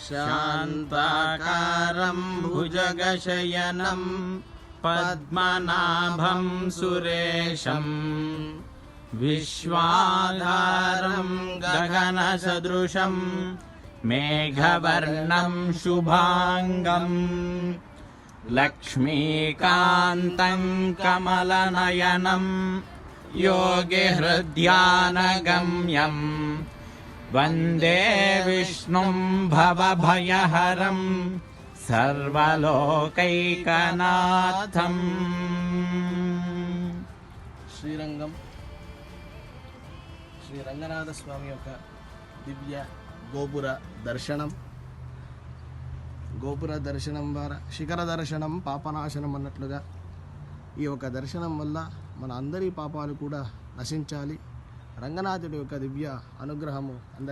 శాంతాకారం భుజగశయనం పద్మనాభం సురేశం విశ్వాధారం గగనసదృశం మేఘవర్ణం శుభాంగం లక్ష్మీకాంతం కమలనయనం యోగిహృద్యానగమ్యం వందే విష్ణుం భవభయహరం సర్వలోకైకనాథం. శ్రీరంగం శ్రీ రంగనాథ స్వామి యొక్క దివ్య గోపుర దర్శనం ద్వారా శిఖర దర్శనం పాపనాశనం అన్నట్లుగా ఈ యొక్క దర్శనం వల్ల మన అందరి పాపాలు కూడా నశించాలి. రంగనాథుడి యొక్క దివ్య అనుగ్రహము అందరి